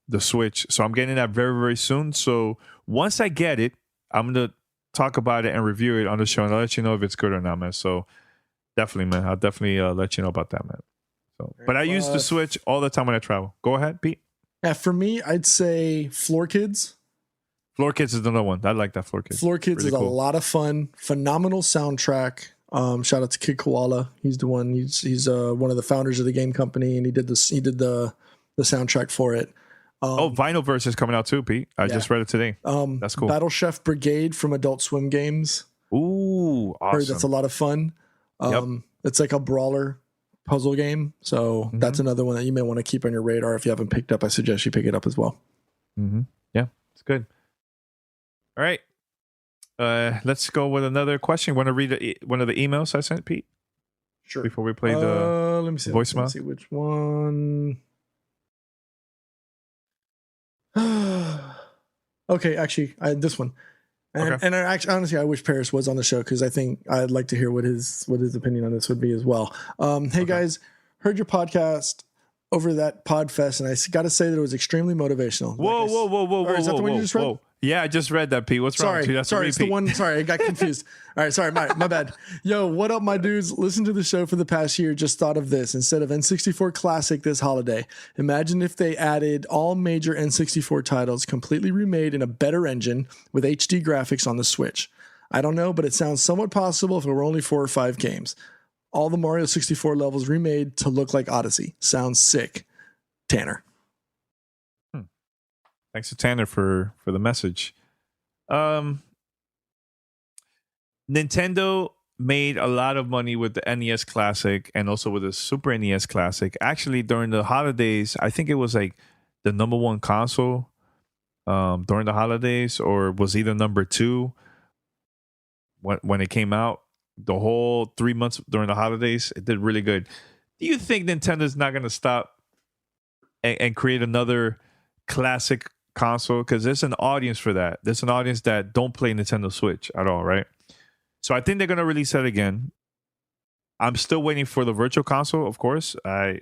the Switch. So I'm getting that very, very soon. So once I get it, I'm gonna talk about it and review it on the show, and I'll let you know if it's good or not, man. So definitely, man, I'll definitely let you know about that, man. So, but I use the Switch all the time when I travel. Go ahead, Pete. Yeah, for me, I'd say Floor Kids. Floor Kids is another one. I like that Floor Kids. Floor Kids is cool. A lot of fun. Phenomenal soundtrack. Shout out to Kid Koala. He's the one. He's one of the founders of the game company, and he did the soundtrack for it. Vinyl verse is coming out too, Pete. I just read it today. That's cool. Battle Chef Brigade from Adult Swim Games. Ooh, awesome. Heard that's a lot of fun. It's like a brawler puzzle game. So that's another one that you may want to keep on your radar. If you haven't picked up, I suggest you pick it up as well. Yeah, it's good. All right. Let's go with another question. Want to read one of the emails I sent, Pete? Sure. Before we play the let me see. voicemail. Let's see which one. Okay, actually, this one. And honestly, I wish Paris was on the show because I think I'd like to hear what his opinion on this would be as well. Hey guys, heard your podcast over that Podfest, and I got to say that it was extremely motivational. Whoa! Is that the one you just read? Yeah, I just read that, Pete. What's wrong with you? Sorry, it's the one. Sorry, I got confused. All right, sorry, my bad. Yo, what up, my dudes? Listen to the show for the past year. Just thought of this. Instead of N64 Classic this holiday, imagine if they added all major N64 titles completely remade in a better engine with HD graphics on the Switch. I don't know, but it sounds somewhat possible if it were only 4 or 5 games. All the Mario 64 levels remade to look like Odyssey. Sounds sick. Tanner. Thanks to Tanner for the message. Nintendo made a lot of money with the NES Classic and also with the Super NES Classic. Actually, during the holidays, I think it was like the number 1 console during the holidays, or was either number 2 when it came out. The whole 3 months during the holidays, it did really good. Do you think Nintendo's not going to stop and create another classic console? Because there's an audience for that. There's an audience that don't play Nintendo Switch at all, right? So I think they're going to release that again. I'm still waiting for the Virtual Console, of course. I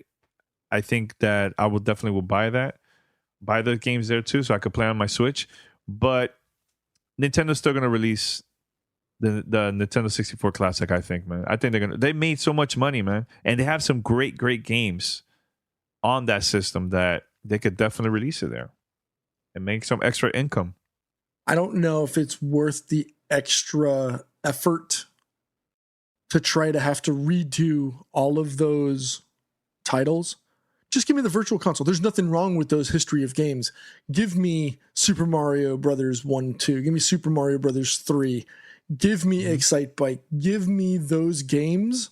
think that I will definitely buy the games there too, so I could play on my Switch. But Nintendo's still going to release the Nintendo 64 Classic, I think, man. I think they made so much money, man. And they have some great games on that system that they could definitely release it there and make some extra income. I don't know if it's worth the extra effort to try to have to redo all of those titles. Just give me the Virtual Console. There's nothing wrong with those history of games. Give me Super Mario Brothers 1, 2. Give me Super Mario Brothers 3. Give me Excite Bike. Give me those games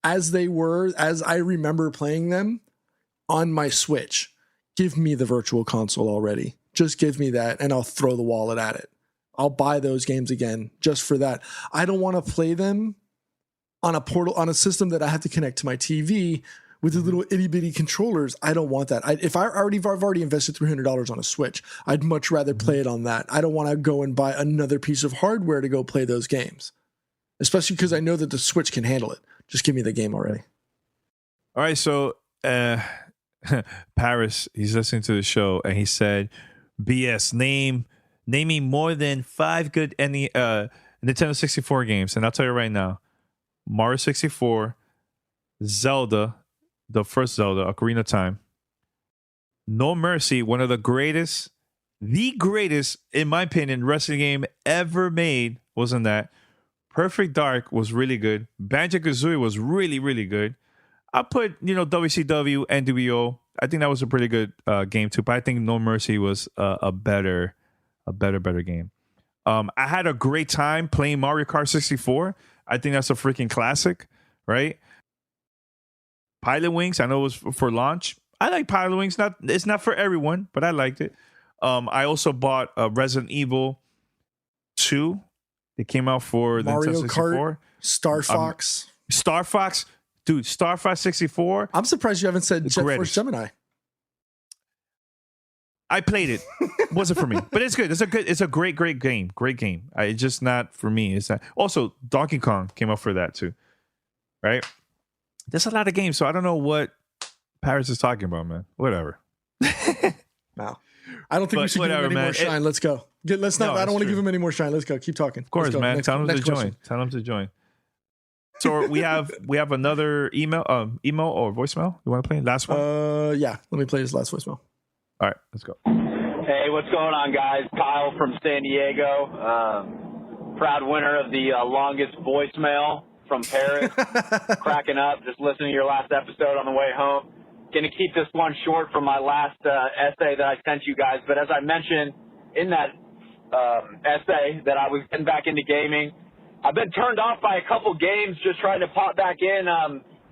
as they were, as I remember playing them on my Switch. Give me the Virtual Console already. Just give me that, and I'll throw the wallet at it. I'll buy those games again just for that. I don't want to play them on a system that I have to connect to my TV with the little itty bitty controllers. I don't want that. I've already invested $300 on a Switch. I'd much rather play it on that. I don't want to go and buy another piece of hardware to go play those games, especially because I know that the Switch can handle it. Just give me the game already. All right, so Paris, he's listening to the show, and he said, BS, name me more than 5 good Nintendo 64 games. And I'll tell you right now, Mario 64, Zelda, the first Zelda, Ocarina of Time, No Mercy, one of the greatest, in my opinion, wrestling game ever made, wasn't that. Perfect Dark was really good. Banjo-Kazooie was really, really good. I put, WCW, NWO. I think that was a pretty good game too. But I think No Mercy was a better game. I had a great time playing Mario Kart 64. I think that's a freaking classic, right? Pilot Wings, I know it was for launch. I like Pilot Wings. It's not for everyone, but I liked it. I also bought Resident Evil 2. It came out for the Mario Nintendo 64. Kart, Star Fox. Star Fox. Dude, Star Fox 64. I'm surprised you haven't said Jet Force Gemini. I played it. Wasn't for me, but it's good. It's a great game. Great game. It's just not for me. It's not. Also, Donkey Kong came out for that too, right? There's a lot of games, so I don't know what Paris is talking about, man. Whatever. Wow. I don't think we should give him any more shine. Let's go. I don't want to give him any more shine. Let's go. Keep talking. Of course, man. Tell him to join. So we have another email or voicemail. You want to play last one? Yeah. Let me play this last voicemail. All right, let's go. Hey, what's going on, guys? Kyle from San Diego. Proud winner of the longest voicemail from Paris. Cracking up, just listening to your last episode on the way home. Going to keep this one short from my last essay that I sent you guys. But as I mentioned in that essay that I was getting back into gaming, I've been turned off by a couple games just trying to pop back in,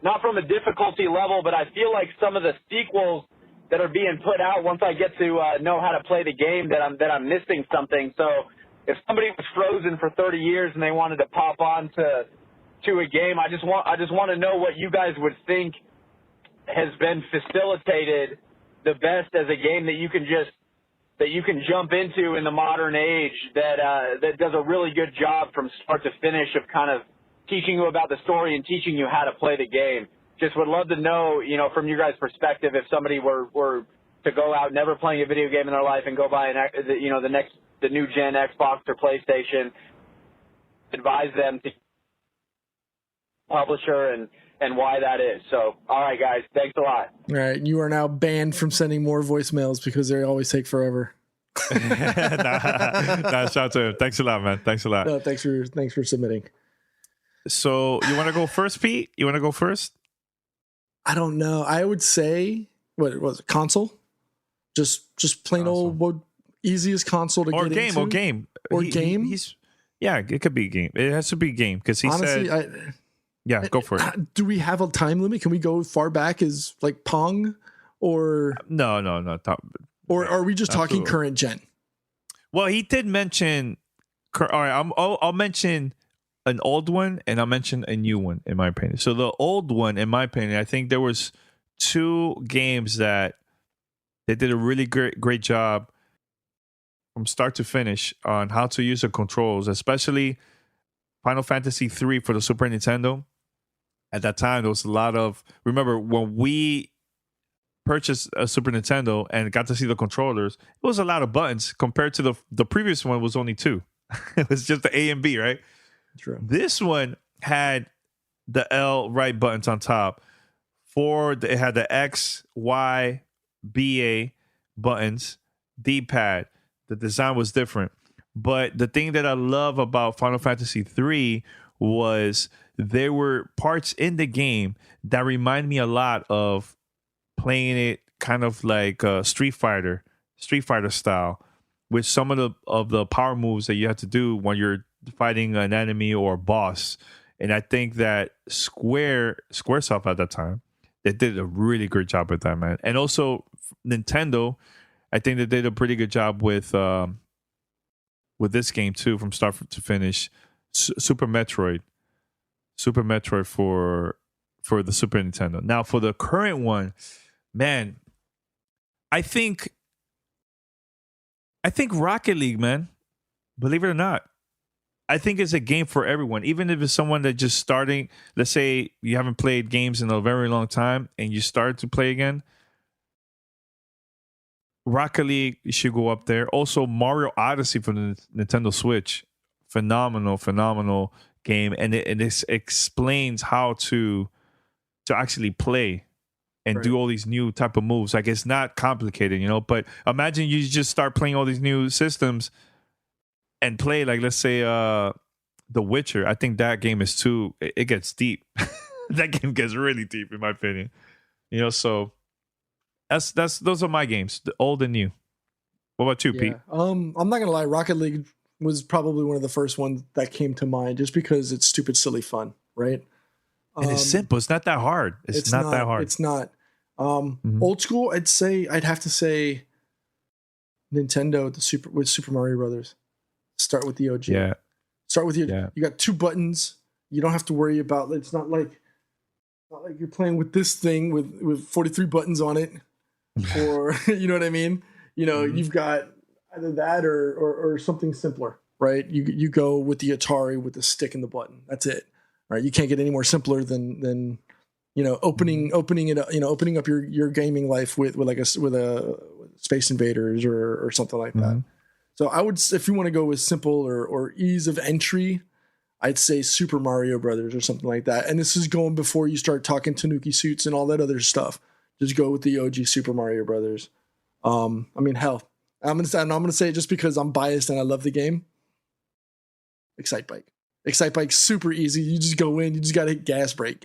not from a difficulty level, but I feel like some of the sequels that are being put out once I get to know how to play the game that I'm missing something. So if somebody was frozen for 30 years and they wanted to pop on to a game, I just want to know what you guys would think has been facilitated the best as a game that you can jump into in the modern age that does a really good job from start to finish of kind of teaching you about the story and teaching you how to play the game. Just would love to know, from your guys' perspective, if somebody were to go out never playing a video game in their life and go buy the new gen Xbox or PlayStation, advise them to publisher and why that is. So, all right, guys, thanks a lot. All right, you are now banned from sending more voicemails because they always take forever. Shout out to him. Thanks a lot, man. Thanks a lot. No, thanks for submitting. So you want to go first, Pete? You want to go first? I don't know. I would say, what was it? Console? Just plain old easiest console to get into. Game. Yeah, it could be a game. It has to be a game because honestly, said. Yeah, go for it. Do we have a time limit? Can we go far back as like Pong, or no? Or are we just talking current gen? Well, he did mention. All right, I'll mention an old one and I'll mention a new one in my opinion. So the old one, in my opinion, I think there was 2 games that they did a really great job from start to finish on how to use the controls, especially Final Fantasy 3 for the Super Nintendo. At that time, there was a lot of, remember when we purchased a Super Nintendo and got to see the controllers, it was a lot of buttons compared to the previous one was only 2. It was just the A and B, right? True. This one had the L right buttons on top. It had the X, Y, BA buttons, D-pad. The design was different. But the thing that I love about Final Fantasy 3 was there were parts in the game that remind me a lot of playing it kind of like Street Fighter style, with some of the power moves that you have to do when you're fighting an enemy or a boss. And I think that Squaresoft at that time, they did a really great job with that, man. And also Nintendo, I think they did a pretty good job with this game too, from start to finish. Super Metroid for the Super Nintendo. Now for the current one, man, I think Rocket League, man, believe it or not, I think it's a game for everyone. Even if it's someone that just starting, let's say you haven't played games in a very long time and you start to play again, Rocket League, you should go up there. Also, Mario Odyssey for the Nintendo Switch, phenomenal game, and it explains how to actually play and do all these new type of moves. Like, it's not complicated, but imagine you just start playing all these new systems and play, like, let's say The Witcher. I think that game is it gets deep. That game gets really deep, in my opinion. So those are my games, the old and new. What about you, Pete? I'm not gonna lie, Rocket League was probably one of the first ones that came to mind, just because it's stupid, silly fun, right? And it's simple. It's not that hard. It's not that hard. It's not. Old school, I'd have to say Nintendo with Super Mario Brothers. Start with the OG. Yeah. Start with you got 2 buttons. You don't have to worry about, it's not like you're playing with this thing with 43 buttons on it, or you know what I mean? You've got either that or something simpler, right? You go with the Atari with the stick and the button. That's it. Right? You can't get any more simpler than opening up your gaming life with a Space Invaders or something like that. So I would, if you want to go with simple or ease of entry, I'd say Super Mario Brothers or something like that. And this is going before you start talking Tanuki suits and all that other stuff. Just go with the OG Super Mario Brothers. Hell, I'm gonna say it just because I'm biased and I love the game. Excite Bike, super easy. You just go in, you just gotta hit gas brake,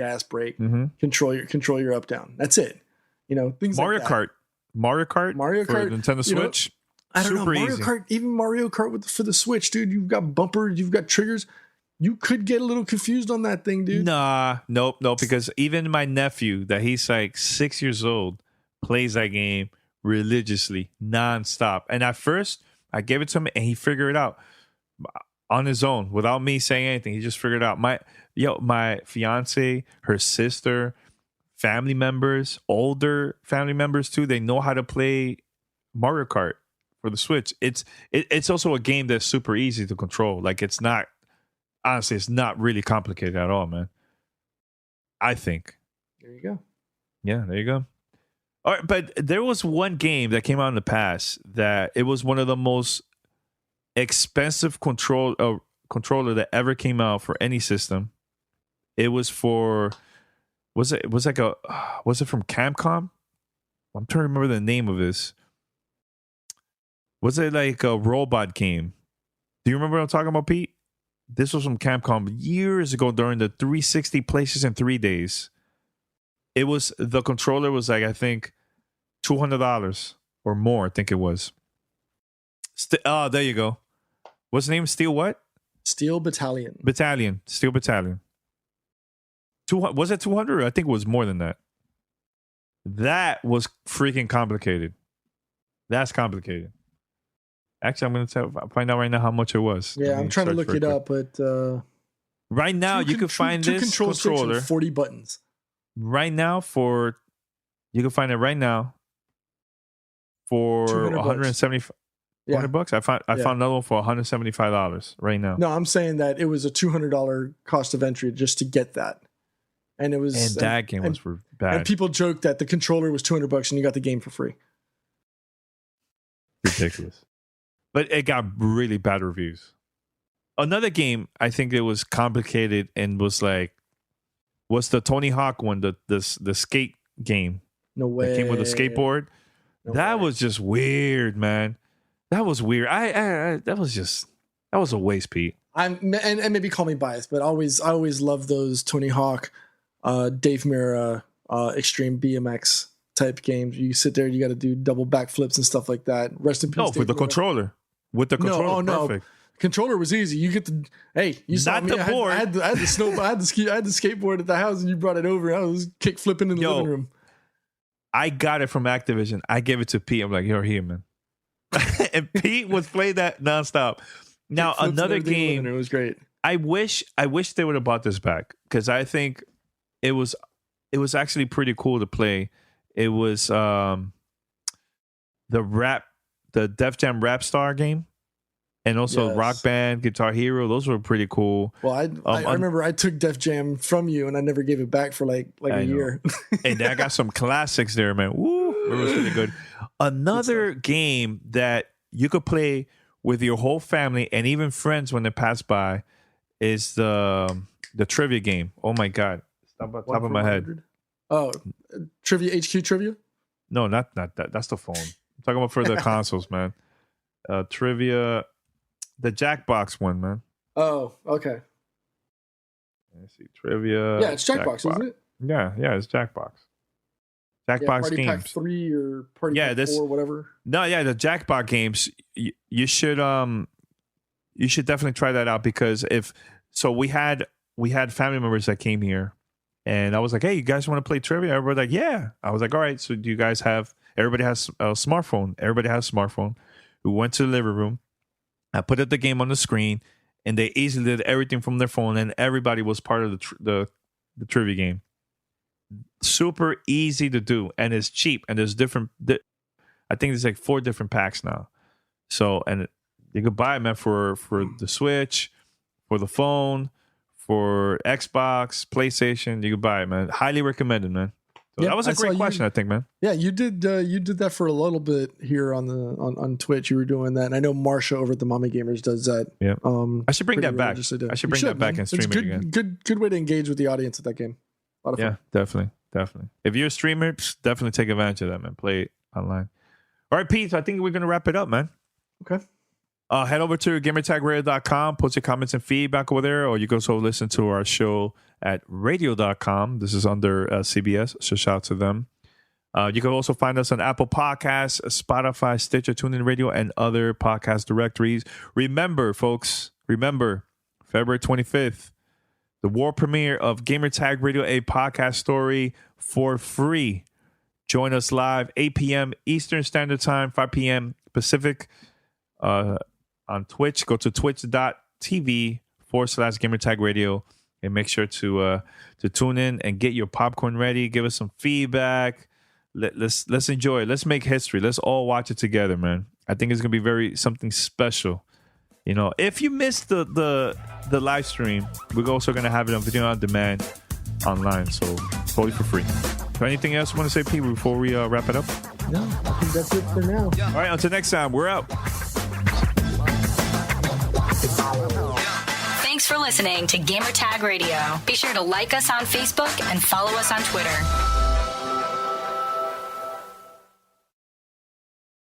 control your up down. That's it. Things Mario like that. Mario Kart for Nintendo Switch. I don't know, Mario easy. Kart, even Mario Kart for the Switch, dude. You've got bumpers, you've got triggers. You could get a little confused on that thing, dude. Nope. Because even my nephew, that he's like 6 years old, plays that game religiously, nonstop. And at first, I gave it to him, and he figured it out on his own without me saying anything. He just figured it out. My fiance, her sister, family members, older family members too, they know how to play Mario Kart for the Switch. It's also a game that's super easy to control. Like, it's not really complicated at all, man. I think. There you go. Yeah, there you go. All right, but there was one game that came out in the past that it was one of the most expensive controller that ever came out for any system. It was for was it from Capcom? I'm trying to remember the name of this. Was it like a robot game? Do you remember what I'm talking about, Pete? This was from Capcom years ago during the 360 PlayStation 3 days. The controller was like, I think, $200 or more, I think it was. There you go. What's the name? Steel what? Steel Battalion. Steel Battalion. Was it 200? I think it was more than that. That was freaking complicated. That's complicated. Actually, I'm going to find out right now how much it was. Yeah, I'm trying to look it up, but... right now, you can find this controller. 40 buttons. Right now, you can find it right now for $175. Yeah. $100. I found another one for $175 right now. No, I'm saying that it was a $200 cost of entry just to get that, and it was. And that game was bad. And people joke that the controller was $200 and you got the game for free. Ridiculous, but it got really bad reviews. Another game I think it was complicated and was the Tony Hawk one, the skate game. No way. That came with a skateboard. That was just weird, man. That was weird. That was a waste, Pete. And maybe call me biased, but I always love those Tony Hawk, Dave Mirra, extreme BMX type games. You sit there, you got to do double backflips and stuff like that. Rest in peace. No, with the controller. With the controller, perfect. Controller was easy. You get you saw not me. the board. I had the skateboard at the house, and you brought it over. I was kick flipping in the living room. I got it from Activision. I gave it to Pete. I'm like, you're here, man. And Pete was playing that nonstop. Now another game. It was great. I wish they would have brought this back because I think it was actually pretty cool to play. It was the Def Jam Rap Star game. And also Rock Band, Guitar Hero, those were pretty cool. Well, I remember I took Def Jam from you and I never gave it back for like a year. And I got some classics there, man. Woo, it was really good. Another game that you could play with your whole family and even friends when they pass by is the trivia game. Oh my God. It's on top of my head. Oh, Trivia HQ Trivia? No, not that. That's the phone. I'm talking about for the consoles, man. Trivia... The Jackbox one, man. Oh, okay. Let's see. Trivia. Yeah, it's Jackbox, isn't it? Yeah, it's Jackbox. Jackbox Party games. Pack 3 or Party Pack 4, whatever. No, yeah, the Jackbox games. You should definitely try that out because we had family members that came here, and I was like, hey, you guys want to play trivia? Everybody like, yeah. I was like, all right. So do you guys have? Everybody has a smartphone. Everybody has a smartphone. We went to the living room. I put up the game on the screen, and they easily did everything from their phone, and everybody was part of the trivia game. Super easy to do, and it's cheap, and there's different. I think there's like 4 different packs now. So, and you could buy it, man, for the Switch, for the phone, for Xbox, PlayStation. You could buy it, man. Highly recommended, man. So that was a great question, I think, man. Yeah, you did that for a little bit here on Twitch. You were doing that, and I know Marsha over at the Mommy Gamers does that. Yeah, I should bring that back. I should bring that back and stream it again. Good way to engage with the audience at that game. A lot of fun. Definitely. If you're a streamer, definitely take advantage of that, man. Play it online. All right, Pete. So I think we're gonna wrap it up, man. Okay. Head over to gamertagradio.com, post your comments and feedback over there, or you can also listen to our show at radio.com. This is under CBS, so shout out to them. You can also find us on Apple Podcasts, Spotify, Stitcher, TuneIn Radio, and other podcast directories. Remember, folks, February 25th, the world premiere of Gamertag Radio, a podcast story for free. Join us live, 8 p.m. Eastern Standard Time, 5 p.m. Pacific. On Twitch, go to twitch.tv/Gamertag Radio and make sure to tune in and get your popcorn ready. Give us some feedback. Let's enjoy it. Let's make history. Let's all watch it together, man. I think it's gonna be something special. You know, if you missed the live stream, we're also gonna have it on video on demand online, so totally for free. Anything else you want to say, Pete, before we wrap it up? No, I think that's it for now. All right, until next time, we're out. Thanks for listening to Gamertag Radio. Be sure to like us on Facebook and follow us on Twitter.